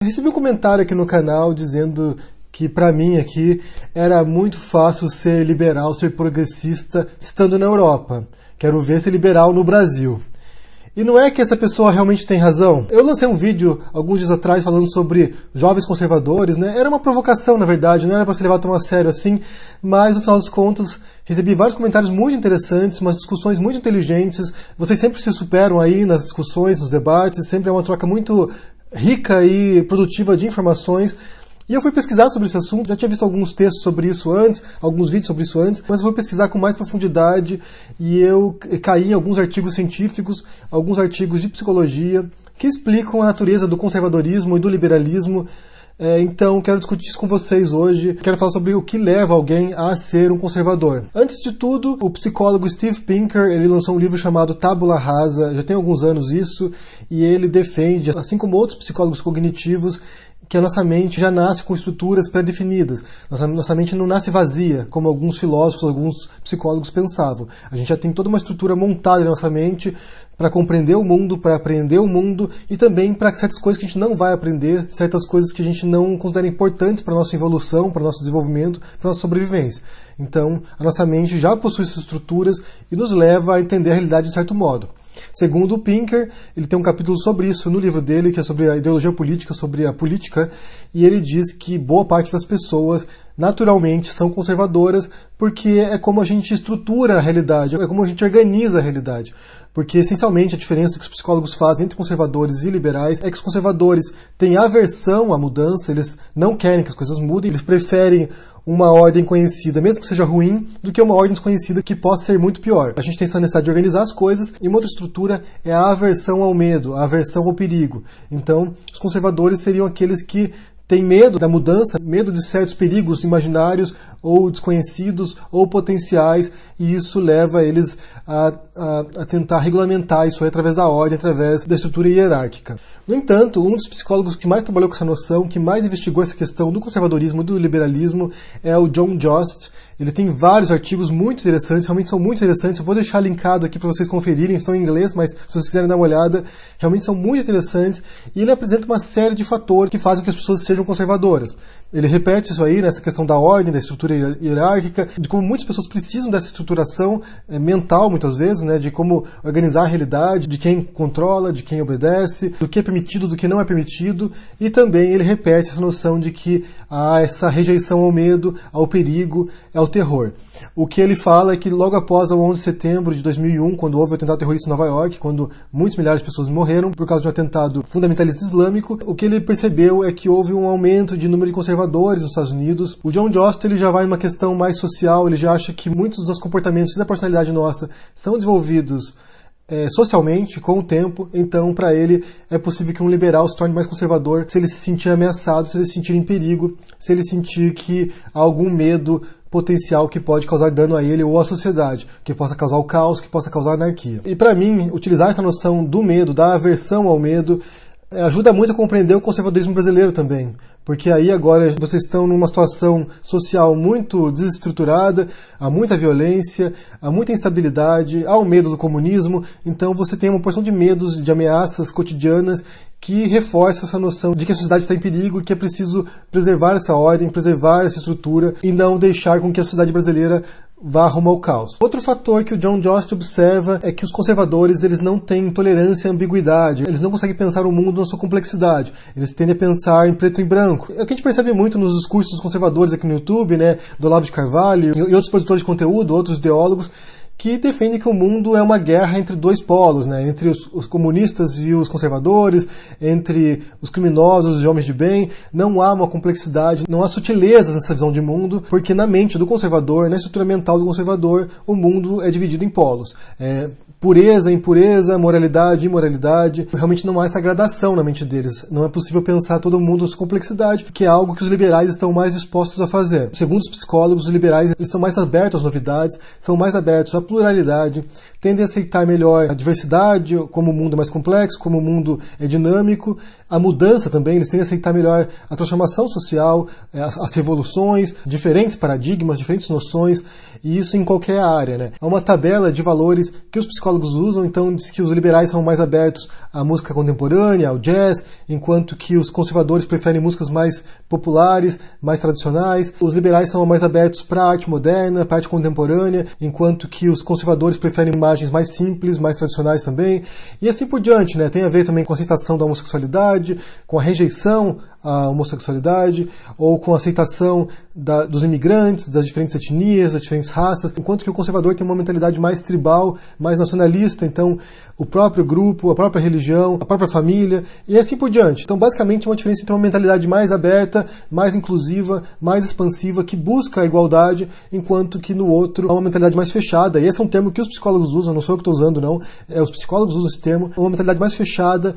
Eu recebi um comentário aqui no canal dizendo que pra mim aqui era muito fácil ser liberal, ser progressista estando na Europa. Quero ver ser liberal no Brasil. E não é que essa pessoa realmente tem razão. Eu lancei um vídeo alguns dias atrás falando sobre jovens conservadores, né? Era uma provocação, na verdade, não era para se levar tão a sério assim, mas no final das contas recebi vários comentários muito interessantes, umas discussões muito inteligentes. Vocês sempre se superam aí nas discussões, nos debates, sempre é uma troca muito rica e produtiva de informações. E eu fui pesquisar sobre esse assunto, já tinha visto alguns textos sobre isso antes, alguns vídeos sobre isso antes, mas eu fui pesquisar com mais profundidade e eu caí em alguns artigos científicos, alguns artigos de psicologia, que explicam a natureza do conservadorismo e do liberalismo. Então, quero discutir isso com vocês hoje. Quero falar sobre o que leva alguém a ser um conservador. Antes de tudo, o psicólogo Steve Pinker, ele lançou um livro chamado Tábula Rasa, já tem alguns anos isso, e ele defende, assim como outros psicólogos cognitivos, que a nossa mente já nasce com estruturas pré-definidas. Nossa mente não nasce vazia, como alguns filósofos, alguns psicólogos pensavam. A gente já tem toda uma estrutura montada na nossa mente para compreender o mundo, para aprender o mundo e também para certas coisas que a gente não vai aprender, certas coisas que a gente não considera importantes para a nossa evolução, para o nosso desenvolvimento, para a nossa sobrevivência. Então, a nossa mente já possui essas estruturas e nos leva a entender a realidade de certo modo. Segundo o Pinker, ele tem um capítulo sobre isso no livro dele, que é sobre a ideologia política, sobre a política, e ele diz que boa parte das pessoas naturalmente são conservadoras porque é como a gente estrutura a realidade, é como a gente organiza a realidade. Porque, essencialmente, a diferença que os psicólogos fazem entre conservadores e liberais é que os conservadores têm aversão à mudança, eles não querem que as coisas mudem, eles preferem uma ordem conhecida, mesmo que seja ruim, do que uma ordem desconhecida que possa ser muito pior. A gente tem essa necessidade de organizar as coisas, e uma outra estrutura é a aversão ao medo, a aversão ao perigo. Então, os conservadores seriam aqueles que têm medo da mudança, medo de certos perigos imaginários ou desconhecidos ou potenciais, e isso leva eles a tentar regulamentar isso aí através da ordem, através da estrutura hierárquica. No entanto, um dos psicólogos que mais trabalhou com essa noção, que mais investigou essa questão do conservadorismo e do liberalismo é o John Jost. Ele tem vários artigos muito interessantes, realmente são muito interessantes. Eu vou deixar linkado aqui para vocês conferirem, estão em inglês, mas se vocês quiserem dar uma olhada, realmente são muito interessantes. E ele apresenta uma série de fatores que fazem com que as pessoas sejam conservadoras. Ele repete isso aí, nessa questão da ordem, da estrutura hierárquica, de como muitas pessoas precisam dessa estruturação mental, muitas vezes, né, de como organizar a realidade, de quem controla, de quem obedece, do que é permitido, do que não é permitido, e também ele repete essa noção de que há essa rejeição ao medo, ao perigo, ao terror. O que ele fala é que logo após o 11 de setembro de 2001, quando houve o atentado terrorista em Nova York, quando muitos milhares de pessoas morreram por causa de um atentado fundamentalista islâmico, o que ele percebeu é que houve um aumento de número de conservadores nos Estados Unidos. O John Jost, ele já vai numa questão mais social, ele já acha que muitos dos comportamentos da personalidade nossa são desenvolvidos socialmente, com o tempo, então para ele é possível que um liberal se torne mais conservador se ele se sentir ameaçado, se ele se sentir em perigo, se ele sentir que há algum medo potencial que pode causar dano a ele ou à sociedade, que possa causar o caos, que possa causar anarquia. E para mim, utilizar essa noção do medo, da aversão ao medo, ajuda muito a compreender o conservadorismo brasileiro também, porque aí agora vocês estão numa situação social muito desestruturada, há muita violência, há muita instabilidade, há o medo do comunismo, então você tem uma porção de medos, de ameaças cotidianas que reforça essa noção de que a sociedade está em perigo e que é preciso preservar essa ordem, preservar essa estrutura e não deixar com que a sociedade brasileira vá rumo ao caos. Outro fator que o John Jost observa é que os conservadores eles não têm tolerância à ambiguidade, eles não conseguem pensar o mundo na sua complexidade, eles tendem a pensar em preto e branco. É o que a gente percebe muito nos discursos dos conservadores aqui no YouTube, né, do Olavo de Carvalho e outros produtores de conteúdo, outros ideólogos, que defende que o mundo é uma guerra entre dois polos, né? Entre os comunistas e os conservadores, entre os criminosos e homens de bem. Não há uma complexidade, não há sutilezas nessa visão de mundo, porque na mente do conservador, na estrutura mental do conservador, o mundo é dividido em polos. Pureza, impureza, moralidade, imoralidade. Realmente não há essa gradação na mente deles. Não é possível pensar todo mundo na sua complexidade, que é algo que os liberais estão mais dispostos a fazer. Segundo os psicólogos, os liberais eles são mais abertos às novidades, são mais abertos à pluralidade, tendem a aceitar melhor a diversidade, como o mundo é mais complexo, como o mundo é dinâmico, a mudança também, eles tendem a aceitar melhor a transformação social, as revoluções, diferentes paradigmas, diferentes noções, e isso em qualquer área, né? Há uma tabela de valores que os psicólogos usam, então diz que os liberais são mais abertos à música contemporânea, ao jazz, enquanto que os conservadores preferem músicas mais populares, mais tradicionais. Os liberais são mais abertos para a arte moderna, para a arte contemporânea, enquanto que os conservadores preferem imagens mais simples, mais tradicionais também. E assim por diante, né? Tem a ver também com a aceitação da homossexualidade, com a rejeição à homossexualidade, ou com a aceitação dos imigrantes, das diferentes etnias, das diferentes raças, enquanto que o conservador tem uma mentalidade mais tribal, mais nacionalista, então o próprio grupo, a própria religião, a própria família, e assim por diante. Então, basicamente, é uma diferença entre uma mentalidade mais aberta, mais inclusiva, mais expansiva, que busca a igualdade, enquanto que no outro há uma mentalidade mais fechada, e esse é um termo que os psicólogos usam, não sou eu que estou usando, não, os psicólogos usam esse termo, uma mentalidade mais fechada,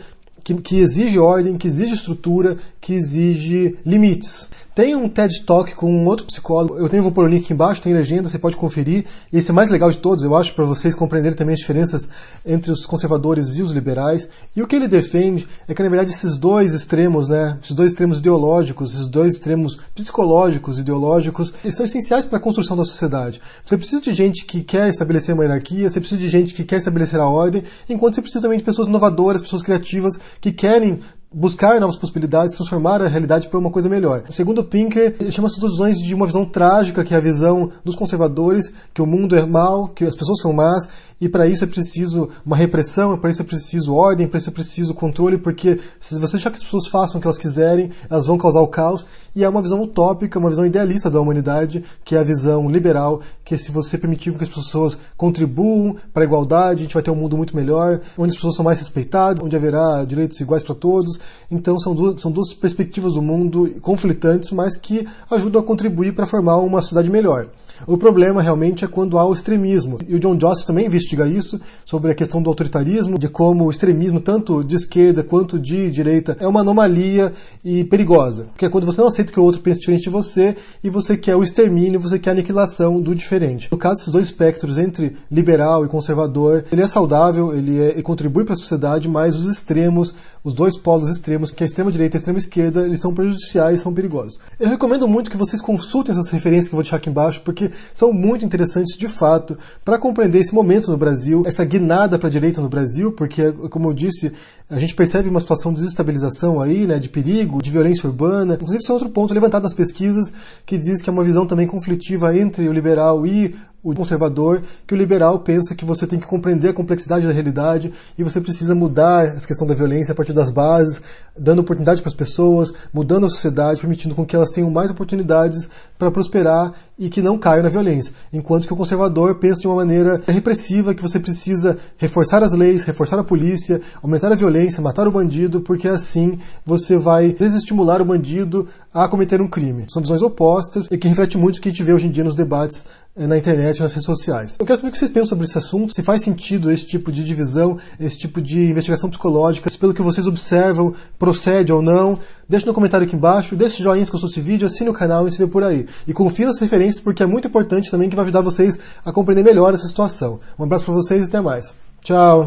que exige ordem, que exige estrutura, que exige limites. Tem um TED Talk com um outro psicólogo, vou pôr o link aqui embaixo, tem legenda, você pode conferir. E esse é o mais legal de todos, eu acho, para vocês compreenderem também as diferenças entre os conservadores e os liberais. E o que ele defende é que, na verdade, esses dois extremos, né, esses dois extremos ideológicos, esses dois extremos psicológicos, ideológicos, eles são essenciais para a construção da sociedade. Você precisa de gente que quer estabelecer uma hierarquia, você precisa de gente que quer estabelecer a ordem, enquanto você precisa também de pessoas inovadoras, pessoas criativas, que querem buscar novas possibilidades, transformar a realidade para uma coisa melhor. Segundo Pinker, ele chama essas duas visões de uma visão trágica, que é a visão dos conservadores, que o mundo é mau, que as pessoas são más, e para isso é preciso uma repressão, para isso é preciso ordem, para isso é preciso controle, porque se você deixar que as pessoas façam o que elas quiserem, elas vão causar o caos. E é uma visão utópica, uma visão idealista da humanidade, que é a visão liberal, que se você permitir que as pessoas contribuam para a igualdade, a gente vai ter um mundo muito melhor, onde as pessoas são mais respeitadas, onde haverá direitos iguais para todos. Então são duas perspectivas do mundo conflitantes, mas que ajudam a contribuir para formar uma sociedade melhor. O problema realmente é quando há o extremismo. E o John Jost também investiga isso, sobre a questão do autoritarismo, de como o extremismo, tanto de esquerda quanto de direita, é uma anomalia e perigosa. Porque é quando você não aceita que o outro pense diferente de você, e você quer o extermínio, você quer a aniquilação do diferente. No caso, esses dois espectros, entre liberal e conservador, ele é saudável, ele contribui para a sociedade, mas os extremos, os dois polos extremos, que é a extrema-direita e a extrema-esquerda, eles são prejudiciais, são perigosos. Eu recomendo muito que vocês consultem essas referências que eu vou deixar aqui embaixo, porque são muito interessantes de fato para compreender esse momento no Brasil, essa guinada para a direita no Brasil, porque, como eu disse, a gente percebe uma situação de desestabilização aí, né, de perigo, de violência urbana. Inclusive, esse é outro ponto levantado nas pesquisas, que diz que é uma visão também conflitiva entre o liberal e o conservador, que o liberal pensa que você tem que compreender a complexidade da realidade e você precisa mudar essa questão da violência a partir das bases, dando oportunidade para as pessoas, mudando a sociedade, permitindo com que elas tenham mais oportunidades para prosperar e que não caiam na violência. Enquanto que o conservador pensa de uma maneira repressiva, que você precisa reforçar as leis, reforçar a polícia, aumentar a violência, matar o bandido, porque assim você vai desestimular o bandido a cometer um crime. São visões opostas e que reflete muito o que a gente vê hoje em dia nos debates na internet, nas redes sociais. Eu quero saber o que vocês pensam sobre esse assunto, se faz sentido esse tipo de divisão, esse tipo de investigação psicológica, se pelo que vocês observam procede ou não. Deixe no comentário aqui embaixo, deixe joinha se gostou desse vídeo, assine o canal e se vê por aí. E confira as referências porque é muito importante também, que vai ajudar vocês a compreender melhor essa situação. Um abraço para vocês e até mais. Tchau!